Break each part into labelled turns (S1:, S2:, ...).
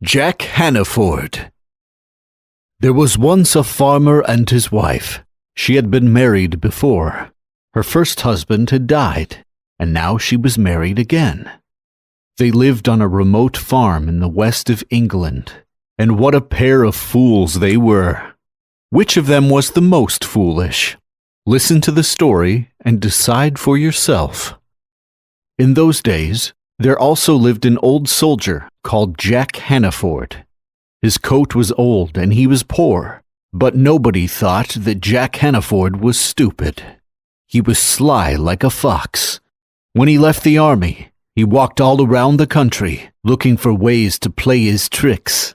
S1: Jack Hannaford. There was once a farmer and his wife. She had been married before. Her first husband had died, and now she was married again. They lived on a remote farm in the west of England, and what a pair of fools they were. Which of them was the most foolish? Listen to the story and decide for yourself. In those days, there also lived an old soldier called Jack Hannaford. His coat was old and he was poor, but nobody thought that Jack Hannaford was stupid. He was sly like a fox. When he left the army, he walked all around the country, looking for ways to play his tricks.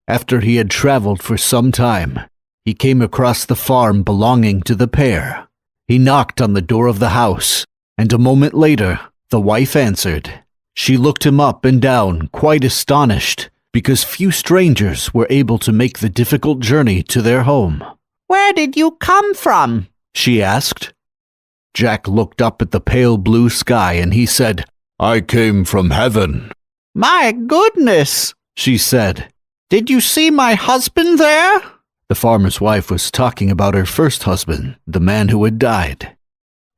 S1: After he had traveled for some time, he came across the farm belonging to the pair. He knocked on the door of the house, and a moment later, the wife answered. She looked him up and down, quite astonished, because few strangers were able to make the difficult journey to their home.
S2: "Where did you come from?"
S1: she asked. Jack looked up at the pale blue sky and he said, "I came from heaven."
S2: "My goodness," she said. "Did you see my husband there?"
S1: The farmer's wife was talking about her first husband, the man who had died.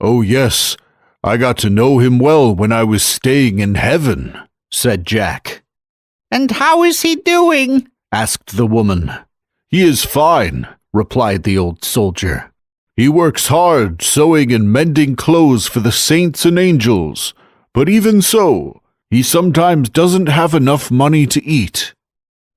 S1: "Oh yes, I got to know him well when I was staying in heaven," said Jack.
S2: "And how is he doing?"
S1: asked the woman. "He is fine," replied the old soldier. "He works hard sewing and mending clothes for the saints and angels, but even so, he sometimes doesn't have enough money to eat."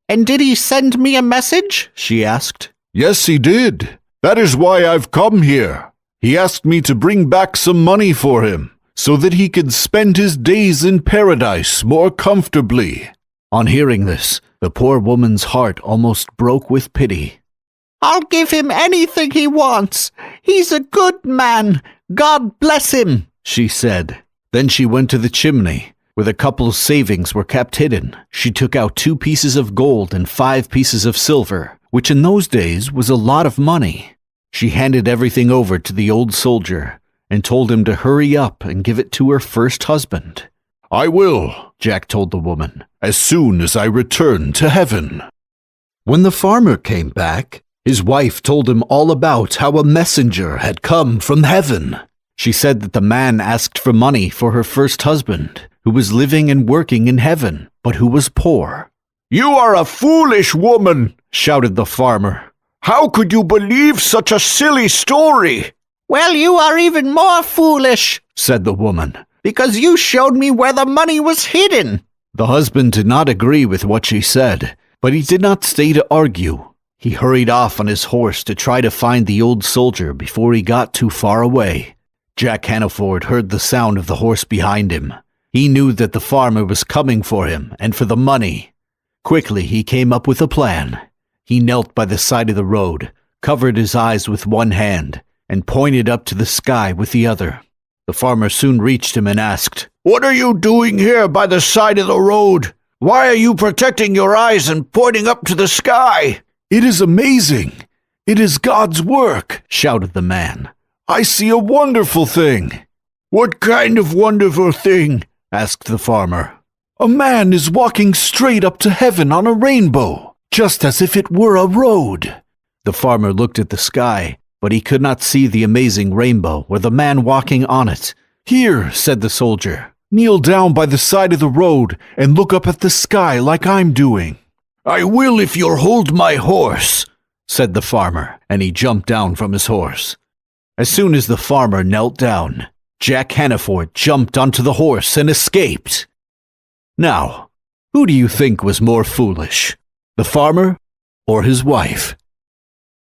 S2: "And did he send me a message?" she asked.
S1: "Yes, he did. That is why I've come here. He asked me to bring back some money for him, so that he could spend his days in paradise more comfortably." On hearing this, the poor woman's heart almost broke with pity.
S2: "I'll give him anything he wants. He's a good man. God bless him," she said.
S1: Then she went to the chimney, where the couple's savings were kept hidden. She took out 2 pieces of gold and 5 pieces of silver, which in those days was a lot of money. She handed everything over to the old soldier and told him to hurry up and give it to her first husband. "I will," Jack told the woman, "as soon as I return to heaven." When the farmer came back, his wife told him all about how a messenger had come from heaven. She said that the man asked for money for her first husband, who was living and working in heaven, but who was poor. "You are a foolish woman," shouted the farmer. "How could you believe such a silly story?"
S2: "Well, you are even more foolish,"
S1: said the woman,
S2: "because you showed me where the money was hidden."
S1: The husband did not agree with what she said, but he did not stay to argue. He hurried off on his horse to try to find the old soldier before he got too far away. Jack Hannaford heard the sound of the horse behind him. He knew that the farmer was coming for him and for the money. Quickly, he came up with a plan. He knelt by the side of the road, covered his eyes with one hand, and pointed up to the sky with the other. The farmer soon reached him and asked, "What are you doing here by the side of the road? Why are you protecting your eyes and pointing up to the sky?" "It is amazing. It is God's work," shouted the man. "I see a wonderful thing." "What kind of wonderful thing?" asked the farmer. "A man is walking straight up to heaven on a rainbow, just as if it were a road." The farmer looked at the sky, but he could not see the amazing rainbow or the man walking on it. "Here," said the soldier, "kneel down by the side of the road and look up at the sky like I'm doing." "I will if you'll hold my horse," said the farmer, and he jumped down from his horse. As soon as the farmer knelt down, Jack Hannaford jumped onto the horse and escaped. Now, who do you think was more foolish, the farmer or his wife?